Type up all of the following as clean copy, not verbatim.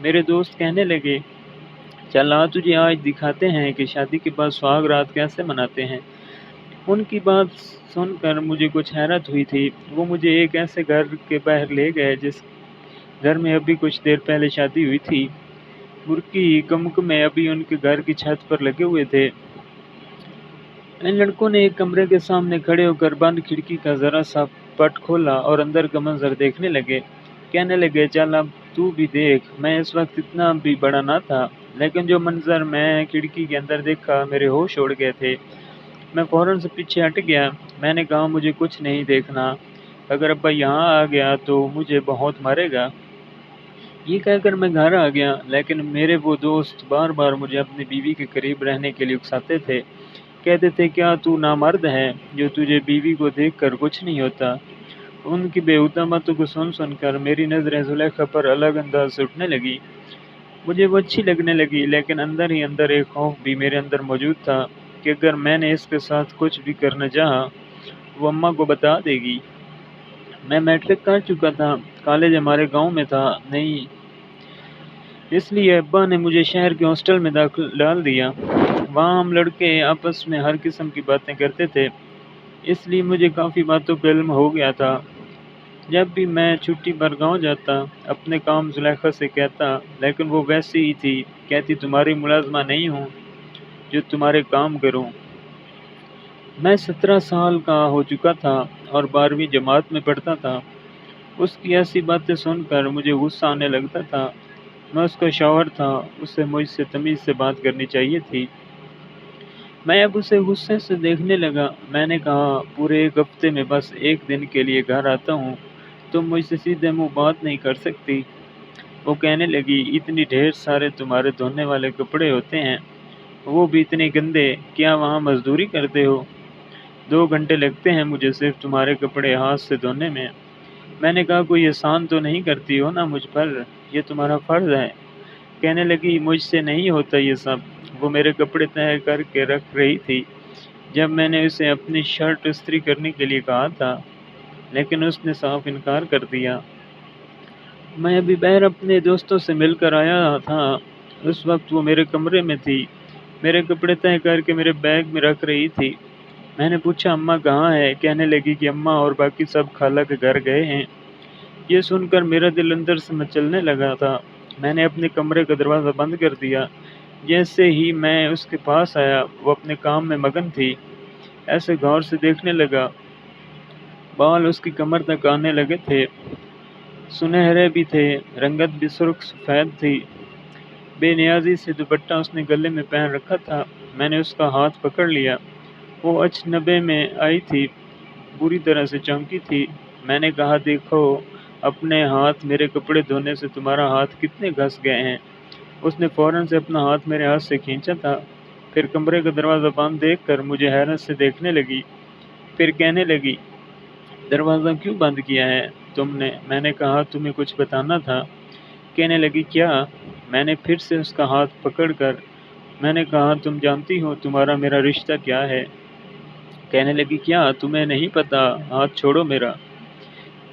میرے دوست کہنے لگے، چل آ تجھے آج دکھاتے ہیں کہ شادی کے بعد سہاگ رات کیسے مناتے ہیں۔ ان کی بات سن کر مجھے کچھ حیرت ہوئی تھی۔ وہ مجھے ایک ایسے گھر کے باہر لے گئے جس گھر میں ابھی کچھ دیر پہلے شادی ہوئی تھی۔ برقی کمکمے ابھی ان کے گھر کی چھت پر لگے ہوئے تھے۔ ان لڑکوں نے ایک کمرے کے سامنے کھڑے ہو کر بند کھڑکی کا ذرا سا پٹ کھولا اور اندر کا منظر دیکھنے لگے۔ کہنے لگے، چل اب تو بھی دیکھ۔ میں اس وقت اتنا بھی بڑا نہ تھا، لیکن جو منظر میں کھڑکی کے اندر دیکھا میرے ہوش اڑ گئے تھے۔ میں فوراً سے پیچھے ہٹ گیا۔ میں نے کہا، مجھے کچھ نہیں دیکھنا، اگر ابا یہاں آ گیا تو مجھے بہت مارے گا۔ یہ کہہ کر میں گھر آ گیا، لیکن میرے وہ دوست بار بار مجھے اپنی بیوی کے قریب رہنے کے لیے اکساتے تھے۔ کہتے تھے، کیا تو نامرد ہے جو تجھے بیوی کو دیکھ کر کچھ نہیں ہوتا؟ ان کی بیہودہ باتوں کو سن کر میری نظریں زلیخا پر الگ انداز سے اٹھنے لگی۔ مجھے وہ اچھی لگنے لگی، لیکن اندر ہی اندر ایک خوف بھی میرے اندر موجود تھا کہ اگر میں نے اس کے ساتھ کچھ بھی کرنا چاہا، وہ اماں کو بتا دے گی۔ میں میٹرک کر چکا تھا، کالج ہمارے گاؤں میں تھا نہیں، اس لیے ابا نے مجھے شہر کے ہاسٹل میں ڈال دیا۔ وہاں ہم لڑکے آپس میں ہر قسم کی باتیں کرتے تھے، اس لیے مجھے کافی باتوں کا علم ہو گیا تھا۔ جب بھی میں چھٹی پر گاؤں جاتا، اپنے کام زلیخا سے کہتا، لیکن وہ ویسی ہی تھی، کہتی تمہاری ملازمہ نہیں ہوں جو تمہارے کام کروں۔ میں 17 سال کا ہو چکا تھا اور 12ویں جماعت میں پڑھتا تھا۔ اس کی ایسی باتیں سن کر مجھے غصہ آنے لگتا تھا۔ میں اس کا شوہر تھا، اسے مجھ سے تمیز سے بات کرنی چاہیے تھی۔ میں اب اسے غصے سے دیکھنے لگا۔ میں نے کہا، پورے ایک ہفتے میں بس ایک دن کے لیے گھر آتا ہوں، تم مجھ سے سیدھے منہ بات نہیں کر سکتی؟ وہ کہنے لگی، اتنی ڈھیر سارے تمہارے دھونے والے کپڑے ہوتے ہیں، وہ بھی اتنے گندے، کیا وہاں مزدوری کرتے ہو؟ 2 گھنٹے لگتے ہیں مجھے صرف تمہارے کپڑے ہاتھ سے دھونے میں۔ میں نے کہا، کوئی احسان تو نہیں کرتی ہو نا مجھ پر، یہ تمہارا فرض ہے۔ کہنے لگی، مجھ سے نہیں ہوتا یہ سب۔ وہ میرے کپڑے تہہ کر کے رکھ رہی تھی جب میں نے اسے اپنی شرٹ استری کرنے کے لیے کہا تھا، لیکن اس نے صاف انکار کر دیا۔ میں ابھی باہر اپنے دوستوں سے مل کر آیا تھا، اس وقت وہ میرے کمرے میں تھی، میرے کپڑے تہہ کر کے میرے بیگ میں رکھ رہی تھی۔ میں نے پوچھا، اماں کہاں ہے؟ کہنے لگی کہ اماں اور باقی سب خالہ کے گھر گئے ہیں۔ یہ سن کر میرا دل اندر سے مچلنے لگا تھا۔ میں نے اپنے کمرے کا دروازہ بند کر دیا۔ جیسے ہی میں اس کے پاس آیا، وہ اپنے کام میں مگن تھی۔ ایسے غور سے دیکھنے لگا، بال اس کی کمر تک آنے لگے تھے، سنہرے بھی تھے، رنگت بھی سرخ سفید تھی۔ بے نیازی سے دوپٹہ اس نے گلے میں پہن رکھا تھا۔ میں نے اس کا ہاتھ پکڑ لیا۔ وہ اچنبے میں آئی تھی، بری طرح سے چونکی تھی۔ میں نے کہا، دیکھو اپنے ہاتھ، میرے کپڑے دھونے سے تمہارا ہاتھ کتنے گھس گئے ہیں۔ اس نے فوراً سے اپنا ہاتھ میرے ہاتھ سے کھینچا تھا، پھر کمرے کا دروازہ بند دیکھ کر مجھے حیرت سے دیکھنے لگی، پھر کہنے لگی، دروازہ کیوں بند کیا ہے تم نے؟ میں نے کہا، تمہیں کچھ بتانا تھا۔ کہنے لگی، کیا؟ میں نے پھر سے اس کا ہاتھ پکڑ کر میں نے کہا، تم جانتی ہو تمہارا میرا رشتہ کیا ہے؟ کہنے لگی، کیا تمہیں نہیں پتا؟ ہاتھ چھوڑو میرا۔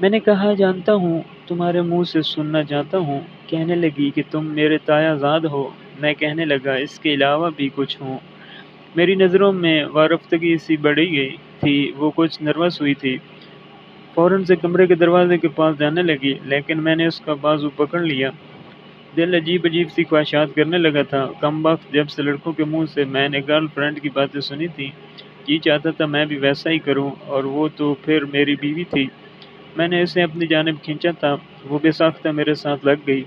میں نے کہا، جانتا ہوں، تمہارے منہ سے سننا چاہتا ہوں۔ کہنے لگی کہ تم میرے تایا زاد ہو۔ میں کہنے لگا، اس کے علاوہ بھی کچھ ہوں۔ میری نظروں میں وارفتگی سی بڑھی گئی تھی، وہ کچھ نروس ہوئی تھی، فوراً سے کمرے کے دروازے کے پاس جانے لگی، لیکن میں نے اس کا بازو پکڑ لیا۔ دل عجیب عجیب سی خواہشات کرنے لگا تھا۔ کم وقت جب سے لڑکوں کے منہ سے میں نے گرل فرینڈ کی باتیں سنی تھی، جی چاہتا تھا میں بھی ویسا ہی کروں، اور وہ تو پھر میری بیوی تھی۔ میں نے اسے اپنی جانب کھینچا تھا، وہ بے ساختہ میرے ساتھ لگ گئی۔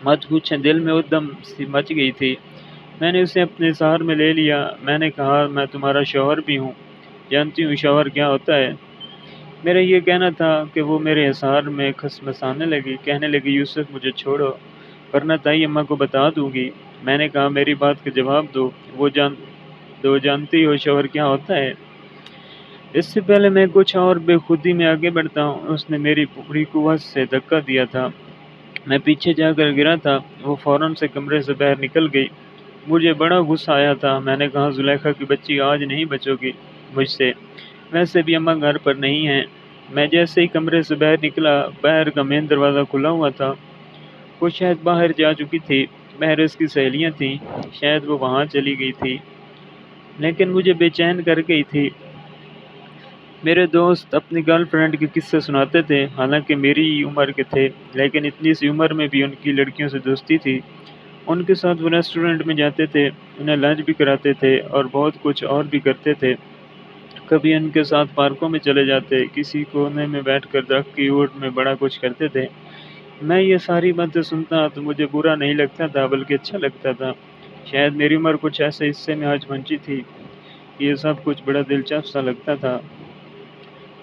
مت پوچھیں، دل میں ادم سی مچ گئی تھی۔ میں نے اسے اپنے اظہار میں لے لیا۔ میں نے کہا، میں تمہارا شوہر بھی ہوں۔ جانتی ہوں شوہر کیا ہوتا ہے؟ میرا یہ کہنا تھا کہ وہ میرے اظہار میں کھسمسانے لگی، کہنے لگی، یوسف مجھے چھوڑو، ورنہ تائی اماں کو بتا دوں گی۔ میں نے کہا، میری بات کا جواب دو، جانتی ہو شوہر کیا ہوتا ہے؟ اس سے پہلے میں کچھ اور بے خودی میں آگے بڑھتا ہوں، اس نے میری پوری قوت سے دھکا دیا تھا۔ میں پیچھے جا کر گرا تھا۔ وہ فوراً سے کمرے سے باہر نکل گئی۔ مجھے بڑا غصہ آیا تھا۔ میں نے کہا، زلیخا کی بچی آج نہیں بچو گی مجھ سے، ویسے بھی اماں گھر پر نہیں ہیں۔ میں جیسے ہی کمرے سے باہر نکلا، باہر کا مین دروازہ کھلا ہوا تھا۔ وہ شاید باہر جا چکی تھی، باہر اس کی سہیلیاں تھیں، شاید وہ وہاں چلی گئی تھی، لیکن مجھے بے چین کر گئی تھی۔ میرے دوست اپنی گرل فرینڈ کے قصے سناتے تھے، حالانکہ میری ہی عمر کے تھے، لیکن اتنی سی عمر میں بھی ان کی لڑکیوں سے دوستی تھی۔ ان کے ساتھ وہ ریسٹورنٹ میں جاتے تھے، انہیں لنچ بھی کراتے تھے اور بہت کچھ اور بھی کرتے تھے۔ کبھی ان کے ساتھ پارکوں میں چلے جاتے، کسی کونے میں بیٹھ کر درخت کی اوٹ میں بڑا کچھ کرتے تھے۔ میں یہ ساری باتیں سنتا تو مجھے برا نہیں لگتا تھا، بلکہ اچھا لگتا تھا۔ شاید میری عمر کچھ ایسے حصے میں آج پہنچی تھی، یہ سب کچھ بڑا دلچسپ سا لگتا تھا۔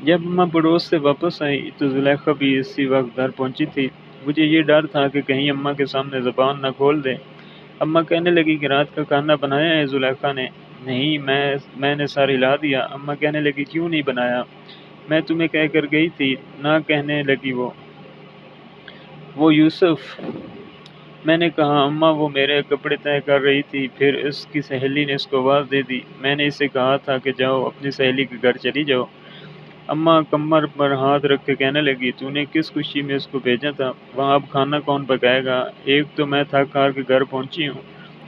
جب اماں پڑوس سے واپس آئی تو زلیخا بھی اسی وقت گھر پہنچی تھی۔ مجھے یہ ڈر تھا کہ کہیں اماں کے سامنے زبان نہ کھول دے۔ اماں کہنے لگی کہ رات کا کھانا بنایا ہے زلیخا نے؟ نہیں، میں نے ساری لا دیا۔ اماں کہنے لگی کیوں نہیں بنایا؟ میں تمہیں کہہ کر گئی تھی نہ، کہنے لگی وہ یوسف۔ میں نے کہا اماں وہ میرے کپڑے طے کر رہی تھی، پھر اس کی سہیلی نے اس کو آواز دے دی۔ میں نے اسے کہا تھا کہ جاؤ اپنی سہیلی کے گھر چلی جاؤ۔ اماں کمر پر ہاتھ رکھ کے کہنے لگی تو نے کس خوشی میں اس کو بھیجا تھا؟ وہاں اب کھانا کون پکائے گا؟ ایک تو میں تھک ہار کے گھر پہنچی ہوں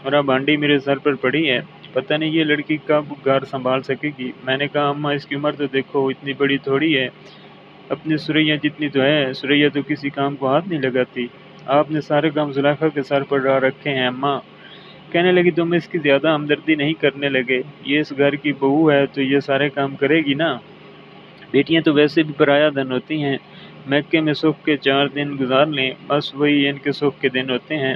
اور اب ہانڈی میرے سر پر پڑی ہے، پتہ نہیں یہ لڑکی کب گھر سنبھال سکے گی۔ میں نے کہا اماں اس کی عمر تو دیکھو، اتنی بڑی تھوڑی ہے، اپنی سریا جتنی تو ہے۔ سریا تو کسی کام کو ہاتھ نہیں لگاتی، آپ نے سارے کام زلیخا کے سر پر ڈال رکھے ہیں۔ اماں کہنے لگی تم اس کی زیادہ ہمدردی نہیں کرنے لگے، یہ اس گھر کی بہو ہے تو یہ سارے کام کرے گی نا، بیٹیاں تو ویسے بھی پرایا دھن ہوتی ہیں، میکے میں سکھ کے 4 دن گزار لیں، بس وہی ان کے سکھ کے دن ہوتے ہیں،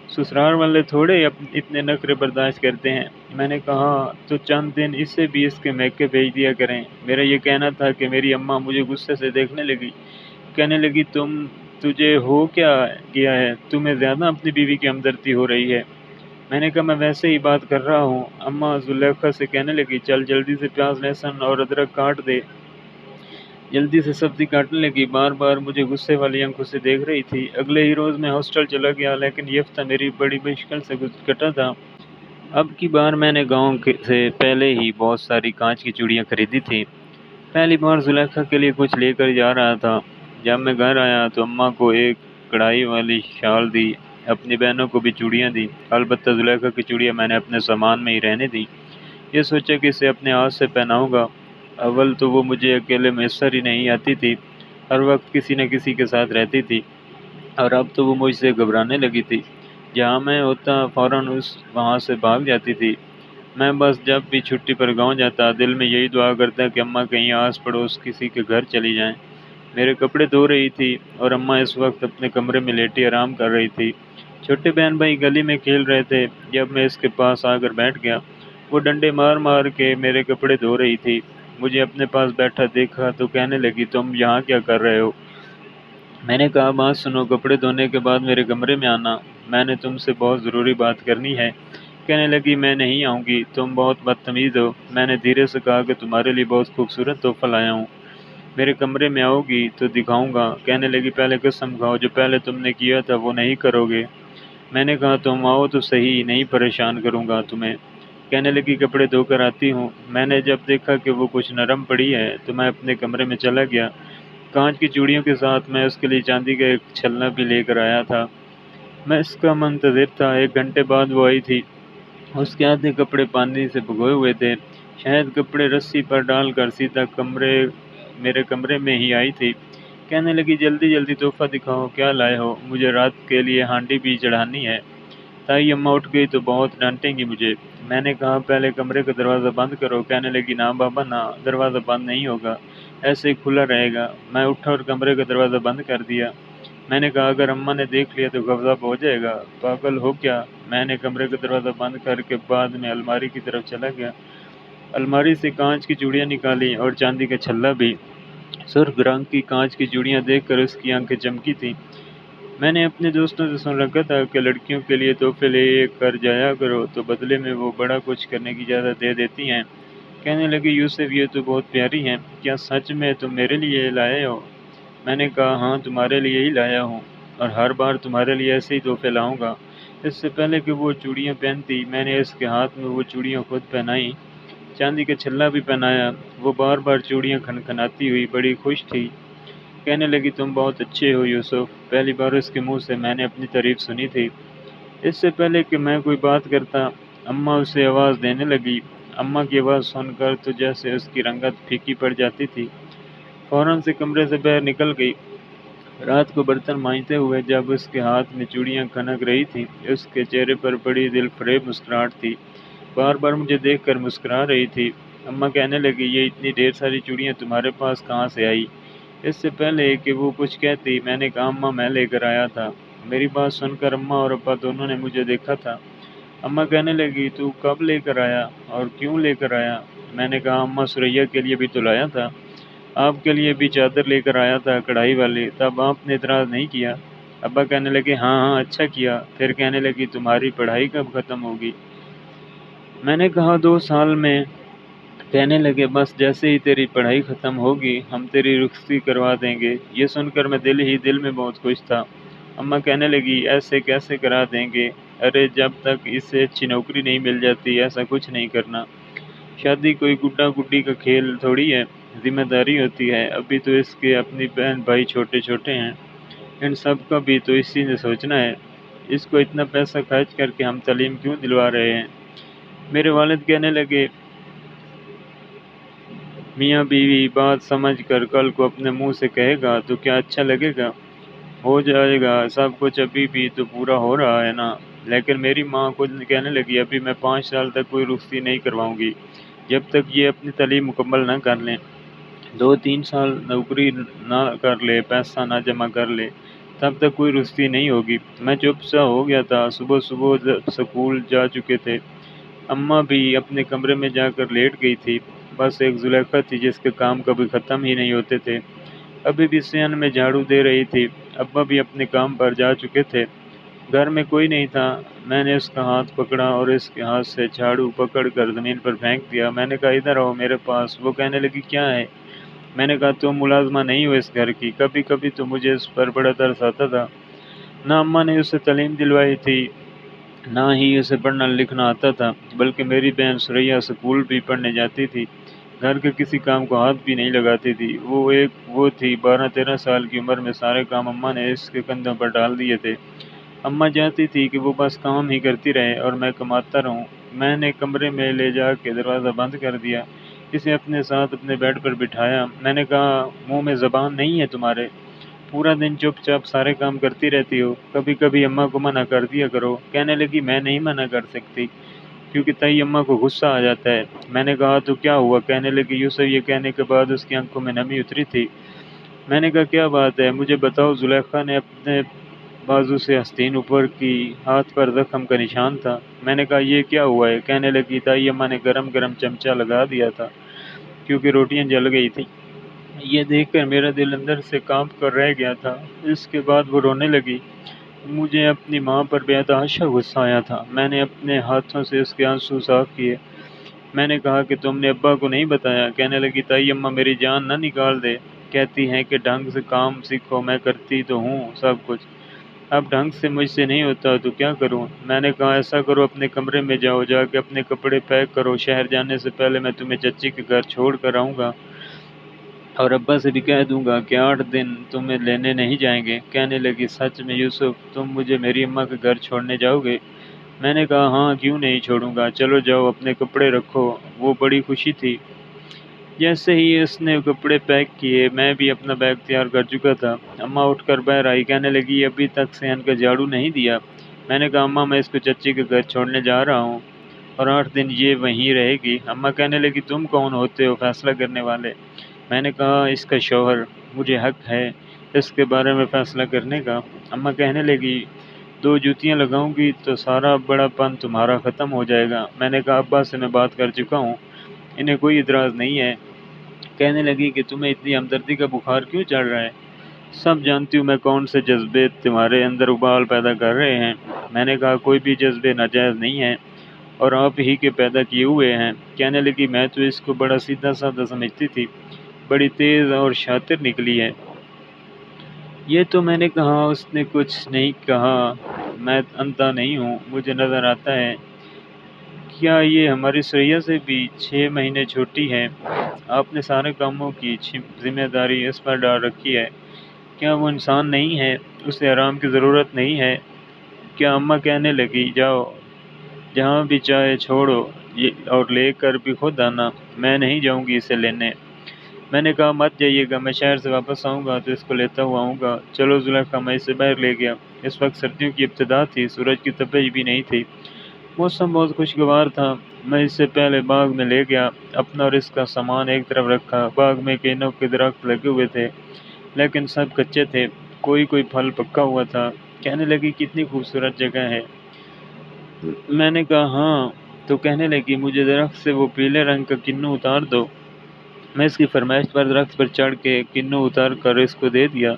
سسرال والے تھوڑے اتنے نخرے برداشت کرتے ہیں۔ میں نے کہا تو چند دن اسے بھی اس کے میکے بھیج دیا کریں۔ میرا یہ کہنا تھا کہ میری اماں مجھے غصے سے دیکھنے لگی، کہنے لگی تجھے ہو کیا گیا ہے، تمہیں زیادہ اپنی بیوی کی ہمدردی ہو رہی ہے۔ میں نے کہا میں ویسے ہی بات کر رہا ہوں۔ اماں زلیخا سے کہنے لگی چل جلدی سے پیاز لہسن اور ادرک کاٹ دے۔ جلدی سے سبزی کاٹنے لگی، بار بار مجھے غصے والی آنکھوں سے دیکھ رہی تھی۔ اگلے ہی روز میں ہاسٹل چلا گیا، لیکن یہ ہفتہ میری بڑی مشکل سے کٹا تھا۔ اب کی بار میں نے گاؤں سے پہلے ہی بہت ساری کانچ کی چوڑیاں خریدی تھی۔ پہلی بار زلیخا کے لیے کچھ لے کر جا رہا تھا۔ جب میں گھر آیا تو اماں کو ایک کڑھائی والی شال دی، اپنی بہنوں کو بھی چوڑیاں دی، البتہ زلیخا کی چوڑیاں میں نے اپنے سامان میں ہی رہنے دی۔ یہ سوچا کہ اسے اپنے ہاتھ سے پہناؤں گا۔ اول تو وہ مجھے اکیلے میسر ہی نہیں آتی تھی، ہر وقت کسی نہ کسی کے ساتھ رہتی تھی، اور اب تو وہ مجھ سے گھبرانے لگی تھی۔ جہاں میں ہوتا فوراً وہاں سے بھاگ جاتی تھی۔ میں بس جب بھی چھٹی پر گاؤں جاتا دل میں یہی دعا کرتا کہ اماں کہیں آس پڑوس کسی کے گھر چلی جائیں۔ میرے کپڑے دھو رہی تھی اور اماں اس وقت اپنے کمرے میں لیٹی آرام کر رہی تھی۔ چھوٹے بہن بھائی گلی میں کھیل رہے تھے۔ جب میں اس کے پاس آ کر بیٹھ گیا، وہ ڈنڈے مار مار کے میرے کپڑے دھو رہی تھی۔ مجھے اپنے پاس بیٹھا دیکھا تو کہنے لگی تم یہاں کیا کر رہے ہو؟ میں نے کہا بات سنو، کپڑے دھونے کے بعد میرے کمرے میں آنا، میں نے تم سے بہت ضروری بات کرنی ہے۔ کہنے لگی میں نہیں آؤں گی، تم بہت بدتمیز ہو۔ میں نے دھیرے سے کہا کہ تمہارے لیے بہت خوبصورت تحفہ لایا ہوں، میرے کمرے میں آؤ گی تو دکھاؤں گا۔ کہنے لگی پہلے قسم کھاؤ جو پہلے تم نے کیا تھا وہ نہیں کرو گے۔ میں نے کہا تم آؤ تو صحیح، نہیں پریشان کروں گا تمہیں۔ کہنے لگی کپڑے دھو کر آتی ہوں۔ میں نے جب دیکھا کہ وہ کچھ نرم پڑی ہے تو میں اپنے کمرے میں چلا گیا۔ کانچ کی چوڑیوں کے ساتھ میں اس کے لیے چاندی کا ایک چھلنا بھی لے کر آیا تھا۔ میں اس کا منتظر تھا۔ 1 گھنٹے بعد وہ آئی تھی۔ اس کے آدھے کپڑے پانی سے بھگوئے ہوئے تھے، شاید کپڑے رسی پر ڈال کر سیدھا میرے کمرے میں ہی آئی تھی۔ کہنے لگی جلدی جلدی تحفہ دکھاؤ، کیا لائے ہو؟ مجھے رات کے لیے ہانڈی بھی چڑھانی ہے۔ تائی اماں اٹھ گئی تو بہت ڈانٹیں گی مجھے۔ میں نے کہا پہلے کمرے کا دروازہ بند کرو۔ کہنے لگی نہ بابا نہ، دروازہ بند نہیں ہوگا، ایسے ہی کھلا رہے گا۔ میں اٹھا اور کمرے کا دروازہ بند کر دیا۔ میں نے کہا اگر اماں نے دیکھ لیا تو غضب ہو جائے گا، پاگل ہو کیا؟ میں نے کمرے کا دروازہ بند کر کے بعد میں الماری کی طرف چلا گیا۔ الماری سے کانچ کی چوڑیاں نکالی اور چاندی کا چھلا بھی۔ سرخ رنگ کی کانچ کی چوڑیاں دیکھ کر اس کی آنکھیں چمکی تھیں۔ میں نے اپنے دوستوں سے سن رکھا تھا کہ لڑکیوں کے لیے تحفے لے کر جایا کرو تو بدلے میں وہ بڑا کچھ کرنے کی اجازت دے دیتی ہیں۔ کہنے لگی یوسف یہ تو بہت پیاری ہیں، کیا سچ میں تم میرے لیے لائے ہو؟ میں نے کہا ہاں تمہارے لیے ہی لایا ہوں، اور ہر بار تمہارے لیے ایسے ہی تحفے لاؤں گا۔ اس سے پہلے کہ وہ چوڑیاں پہنتی میں نے اس کے ہاتھ میں وہ چوڑیاں خود پہنائیں، چاندی کا چھلا بھی پہنایا۔ وہ بار بار چوڑیاں کھنکھناتی ہوئی بڑی خوش تھی۔ کہنے لگی تم بہت اچھے ہو یوسف، پہلی بار اس کے منہ سے میں نے اپنی تعریف سنی تھی۔ اس سے پہلے کہ میں کوئی بات کرتا اماں اسے آواز دینے لگی۔ اماں کی آواز سن کر تو جیسے اس کی رنگت پھیکی پڑ جاتی تھی، فوراً سے کمرے سے باہر نکل گئی۔ رات کو برتن مانجتے ہوئے جب اس کے ہاتھ میں چوڑیاں کھنک رہی تھیں، اس کے چہرے پر بڑی دل فریب مسکراہٹ تھی، بار بار مجھے دیکھ کر مسکرا رہی تھی۔ اماں کہنے لگی یہ اتنی ڈھیر ساری چوڑیاں تمہارے پاس کہاں سے آئی؟ اس سے پہلے کہ وہ کچھ کہتی میں نے کہا اماں میں لے کر آیا تھا۔ میری بات سن کر اماں اور ابا دونوں نے مجھے دیکھا تھا۔ اماں کہنے لگی تو کب لے کر آیا اور کیوں لے کر آیا؟ میں نے کہا اماں سریا کے لیے بھی تو لایا تھا، آپ کے لیے بھی چادر لے کر آیا تھا کڑھائی والی، تب آپ نے اعتراض نہیں کیا؟ ابا کہنے لگے ہاں ہاں اچھا کیا۔ پھر کہنے لگی تمہاری پڑھائی کب ختم ہوگی؟ میں نے کہا 2 سال میں۔ کہنے لگے بس جیسے ہی تیری پڑھائی ختم ہوگی ہم تیری رخصتی کروا دیں گے۔ یہ سن کر میں دل میں بہت خوش تھا۔ اماں کہنے لگی ایسے کیسے کرا دیں گے؟ ارے جب تک اس سے اچھی نوکری نہیں مل جاتی ایسا کچھ نہیں کرنا۔ شادی کوئی گڈا گڈی کا کھیل تھوڑی ہے، ذمہ داری ہوتی ہے۔ ابھی تو اس کے اپنی بہن بھائی چھوٹے چھوٹے ہیں، ان سب کا بھی تو اسی نے سوچنا ہے۔ اس کو اتنا پیسہ خرچ کر کے ہم تعلیم کیوں دلوا رہے ہیں؟ میرے والد کہنے لگے میاں بیوی بات سمجھ کر کل کو اپنے منہ سے کہے گا تو کیا اچھا لگے گا؟ ہو جائے گا سب کچھ، ابھی بھی تو پورا ہو رہا ہے نا۔ لیکن میری ماں خود کہنے لگی ابھی میں 5 سال تک کوئی رخصتی نہیں کرواؤں گی جب تک یہ اپنی تعلیم مکمل نہ کر لیں۔ 2-3 سال نوکری نہ کر لے، پیسہ نہ جمع کر لے، تب تک کوئی رخصتی نہیں ہوگی۔ میں چپ سا ہو گیا تھا۔ صبح صبح سکول جا چکے تھے، اماں بھی اپنے کمرے میں جا کر لیٹ گئی تھی۔ بس ایک زلیخا تھی جس کے کام کبھی ختم ہی نہیں ہوتے تھے، ابھی بھی صحن میں جھاڑو دے رہی تھی۔ ابا بھی اپنے کام پر جا چکے تھے، گھر میں کوئی نہیں تھا۔ میں نے اس کا ہاتھ پکڑا اور اس کے ہاتھ سے جھاڑو پکڑ کر زمین پر پھینک دیا۔ میں نے کہا ادھر آؤ میرے پاس۔ وہ کہنے لگی کیا ہے؟ میں نے کہا تم ملازمہ نہیں ہو اس گھر کی۔ کبھی کبھی تو مجھے اس پر بڑا ترس آتا تھا، نہ اماں نے اسے تعلیم دلوائی تھی نہ ہی اسے پڑھنا لکھنا آتا تھا، بلکہ میری بہن سریا سکول بھی پڑھنے جاتی تھی، گھر کے کسی کام کو ہاتھ بھی نہیں لگاتی تھی۔ وہ تھی 12-13 سال کی عمر میں سارے کام اماں نے اس کے کندھوں پر ڈال دیے تھے۔ اماں چاہتی تھی کہ وہ بس کام ہی کرتی رہے اور میں کماتا رہوں۔ میں نے کمرے میں لے جا کے دروازہ بند کر دیا، اسے اپنے ساتھ اپنے بیڈ پر بٹھایا۔ میں نے کہا منہ میں زبان نہیں ہے تمہارے؟ پورا دن چپ چاپ سارے کام کرتی رہتی ہو، کبھی کبھی اماں کو منع کر دیا کرو۔ کہنے لگی میں نہیں منع کر سکتی کیونکہ تئی اماں کو غصہ آ جاتا ہے۔ میں نے کہا تو کیا ہوا؟ کہنے لگی یوسف۔ یہ کہنے کے بعد اس کی آنکھوں میں نمی اتری تھی۔ میں نے کہا کیا بات ہے مجھے بتاؤ۔ زلیخا نے اپنے بازو سے آستین اوپر کی، ہاتھ پر زخم کا نشان تھا۔ میں نے کہا یہ کیا ہوا ہے؟ کہنے لگی تائی اماں نے گرم گرم چمچہ لگا دیا تھا کیونکہ روٹیاں جل گئی تھیں۔ یہ دیکھ کر میرا دل اندر سے کانپ کر رہ گیا تھا۔ اس کے بعد وہ رونے لگی۔ مجھے اپنی ماں پر بے تحاشا غصہ آیا تھا۔ میں نے اپنے ہاتھوں سے اس کے آنسو صاف کیے۔ میں نے کہا کہ تم نے ابا کو نہیں بتایا؟ کہنے لگی تائی اماں میری جان نہ نکال دے، کہتی ہیں کہ ڈھنگ سے کام سیکھو۔ میں کرتی تو ہوں سب کچھ، اب ڈھنگ سے مجھ سے نہیں ہوتا تو کیا کروں؟ میں نے کہا ایسا کرو اپنے کمرے میں جاؤ، جا کے اپنے کپڑے پیک کرو، شہر جانے سے پہلے میں تمہیں چچی کے گھر چھوڑ کر آؤں گا اور ابا سے بھی کہہ دوں گا کہ 8 دن تمہیں لینے نہیں جائیں گے۔ کہنے لگی سچ میں یوسف تم مجھے میری اماں کے گھر چھوڑنے جاؤ گے؟ میں نے کہا ہاں کیوں نہیں چھوڑوں گا، چلو جاؤ اپنے کپڑے رکھو۔ وہ بڑی خوشی تھی۔ جیسے ہی اس نے کپڑے پیک کیے میں بھی اپنا بیگ تیار کر چکا تھا۔ اماں اٹھ کر باہر آئی، کہنے لگی ابھی تک صحن کا جھاڑو نہیں دیا؟ میں نے کہا اماں میں اس کو چچی کے گھر چھوڑنے جا رہا ہوں اور 8 دن یہ وہیں رہے گی۔ اماں کہنے لگی تم کون ہوتے ہو فیصلہ کرنے والے؟ میں نے کہا اس کا شوہر، مجھے حق ہے اس کے بارے میں فیصلہ کرنے کا۔ اماں کہنے لگی 2 جوتیاں لگاؤں گی تو سارا بڑا پن تمہارا ختم ہو جائے گا۔ میں نے کہا ابا سے میں بات کر چکا ہوں، انہیں کوئی اعتراض نہیں ہے۔ کہنے لگی کہ تمہیں اتنی ہمدردی کا بخار کیوں چڑھ رہا ہے؟ سب جانتی ہوں میں کون سے جذبے تمہارے اندر ابال پیدا کر رہے ہیں۔ میں نے کہا کوئی بھی جذبے ناجائز نہیں ہیں اور آپ ہی کے پیدا کیے ہوئے ہیں۔ کہنے لگی میں تو اس کو بڑا سیدھا سادہ سمجھتی تھی، بڑی تیز اور شاطر نکلی ہے۔ یہ تو میں نے کہا اس نے کچھ نہیں کہا، میں اندھا نہیں ہوں، مجھے نظر آتا ہے۔ کیا یہ ہماری سریا سے بھی 6 مہینے چھوٹی ہے؟ آپ نے سارے کاموں کی ذمہ داری اس پر ڈال رکھی ہے۔ کیا وہ انسان نہیں ہے؟ اسے آرام کی ضرورت نہیں ہے کیا؟ اماں کہنے لگی جاؤ جہاں بھی چاہے چھوڑو اور لے کر بھی خود آنا، میں نہیں جاؤں گی اسے لینے۔ میں نے کہا مت جائیے گا، میں شہر سے واپس آؤں گا تو اس کو لیتا ہوا آؤں گا۔ چلو زلیخا، میں اسے باہر لے گیا۔ اس وقت سردیوں کی ابتدا تھی، سورج کی تپش بھی نہیں تھی، موسم بہت خوشگوار تھا۔ میں اسے پہلے باغ میں لے گیا، اپنا اور اس کا سامان ایک طرف رکھا۔ باغ میں کینوں کے درخت لگے ہوئے تھے لیکن سب کچے تھے، کوئی پھل پکا ہوا تھا۔ کہنے لگی کتنی خوبصورت جگہ ہے۔ میں نے کہا ہاں، تو کہنے لگی مجھے درخت سے وہ پیلے رنگ کا کنو اتار دو۔ میں اس کی فرمائش پر درخت پر چڑھ کے کنو اتار کر اس کو دے دیا۔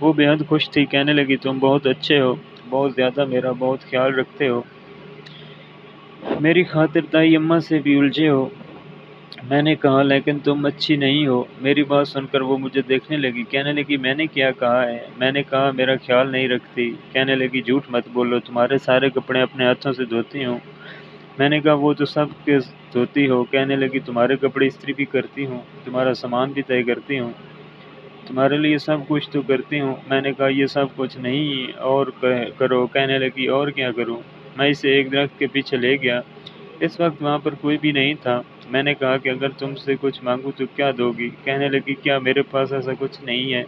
وہ بے حد خوش تھی، کہنے لگی تم بہت اچھے ہو، بہت زیادہ میرا بہت خیال رکھتے ہو، میری خاطر دائی اماں سے بھی الجھے ہو۔ میں نے کہا لیکن تم اچھی نہیں ہو۔ میری بات سن کر وہ مجھے دیکھنے لگی، کہنے لگی میں نے کیا کہا ہے؟ میں نے کہا میرا خیال نہیں رکھتی۔ کہنے لگی جھوٹ مت بولو، تمہارے سارے کپڑے اپنے ہاتھوں سے دھوتی ہوں۔ میں نے کہا وہ تو سب کے دھوتی ہو۔ کہنے لگی تمہارے کپڑے استری بھی کرتی ہوں، تمہارا سامان بھی طے کرتی ہوں، تمہارے لیے سب کچھ تو کرتی ہوں۔ میں نے کہا یہ سب کچھ نہیں اور کرو۔ کہنے لگی اور کیا کروں؟ میں اسے ایک درخت کے پیچھے لے گیا۔ اس وقت وہاں پر کوئی بھی نہیں تھا۔ میں نے کہا کہ اگر تم سے کچھ مانگوں تو کیا دو گی؟ کہنے لگی کیا میرے پاس ایسا کچھ نہیں ہے۔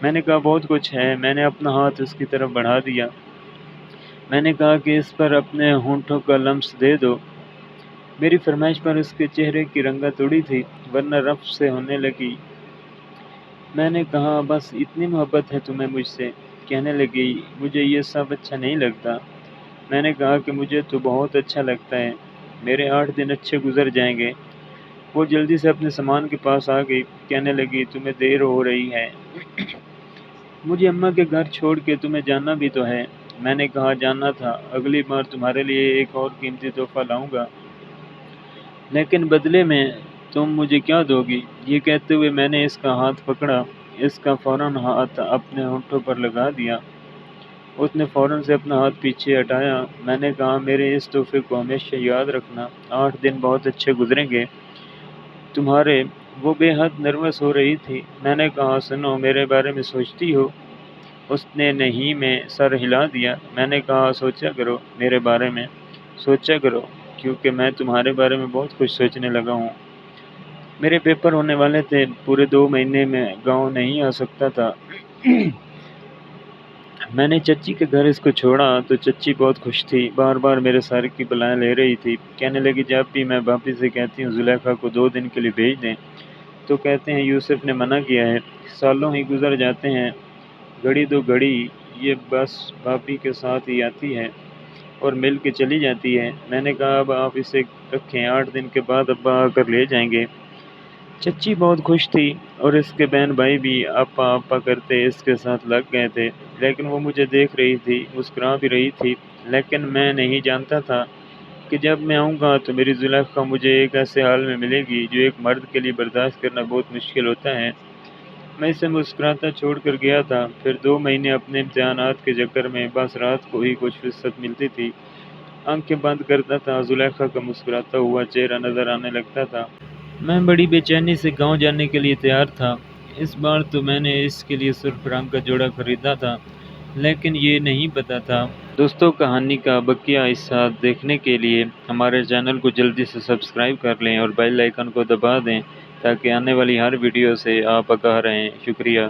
میں نے کہا بہت کچھ ہے۔ میں نے اپنا ہاتھ اس کی طرف بڑھا دیا۔ میں نے کہا کہ اس پر اپنے ہونٹوں کا لمس دے دو۔ میری فرمائش پر اس کے چہرے کی رنگت اڑی تھی ورنہ رف سے ہونے لگی۔ میں نے کہا بس اتنی محبت ہے تمہیں مجھ سے؟ کہنے لگی مجھے یہ سب اچھا نہیں لگتا۔ میں نے کہا کہ مجھے تو بہت اچھا لگتا ہے، میرے 8 دن اچھے گزر جائیں گے۔ وہ جلدی سے اپنے سامان کے پاس آ گئی، کہنے لگی تمہیں دیر ہو رہی ہے، مجھے اماں کے گھر چھوڑ کے تمہیں جانا بھی تو ہے۔ میں نے کہا جانا تھا، اگلی بار تمہارے لیے ایک اور قیمتی تحفہ لاؤں گا، لیکن بدلے میں تم مجھے کیا دو گی؟ یہ کہتے ہوئے میں نے اس کا ہاتھ پکڑا، اس کا فوراً ہاتھ اپنے ہونٹوں پر لگا دیا۔ اس نے فوراً سے اپنا ہاتھ پیچھے ہٹایا۔ میں نے کہا میرے اس تحفے کو ہمیشہ یاد رکھنا، 8 دن بہت اچھے گزریں گے تمہارے۔ وہ بے حد نروس ہو رہی تھی۔ میں نے کہا سنو، میرے بارے میں سوچتی ہو؟ اس نے نہیں میں سر ہلا دیا۔ میں نے کہا سوچا کرو، میرے بارے میں سوچا کرو، کیونکہ میں تمہارے بارے میں بہت کچھ سوچنے لگا ہوں۔ میرے پیپر ہونے والے تھے، پورے 2 مہینے میں گاؤں نہیں آ سکتا تھا۔ میں نے چچی کے گھر اس کو چھوڑا تو چچی بہت خوش تھی، بار بار میرے سر کی بلائیں لے رہی تھی۔ کہنے لگی جب بھی میں بھابھی سے کہتی ہوں زلیخا کو 2 دن کے لیے بھیج دیں تو کہتے ہیں یوسف نے منع کیا ہے۔ سالوں ہی گزر جاتے ہیں، گھڑی دو گھڑی یہ بس بھابھی کے ساتھ ہی آتی ہے اور مل کے چلی جاتی ہے۔ میں نے کہا اب آپ اسے رکھیں، 8 دن کے بعد ابا آ کر لے جائیں گے۔ چچی بہت خوش تھی اور اس کے بہن بھائی بھی آپا آپا کرتے اس کے ساتھ لگ گئے تھے، لیکن وہ مجھے دیکھ رہی تھی، مسکرا بھی رہی تھی، لیکن میں نہیں جانتا تھا کہ جب میں آؤں گا تو میری زلیخا مجھے ایک ایسے حال میں ملے گی جو ایک مرد کے لیے برداشت کرنا بہت مشکل ہوتا ہے۔ میں اسے مسکراتا چھوڑ کر گیا تھا۔ پھر 2 مہینے اپنے امتحانات کے چکر میں بس رات کو ہی کچھ فرصت ملتی تھی، آنکھیں بند کرتا تھا، زلیخا کا مسکراتا ہوا چہرہ نظر آنے لگتا تھا۔ میں بڑی بے چینی سے گاؤں جانے کے لیے تیار تھا۔ اس بار تو میں نے اس کے لیے سرخ رنگ کا جوڑا خریدا تھا، لیکن یہ نہیں پتا تھا۔ دوستو، کہانی کا بقیہ حصہ دیکھنے کے لیے ہمارے چینل کو جلدی سے سبسکرائب کر لیں اور بیل آئیکن کو دبا دیں تاکہ آنے والی ہر ویڈیو سے آپ آگاہ رہیں۔ شکریہ۔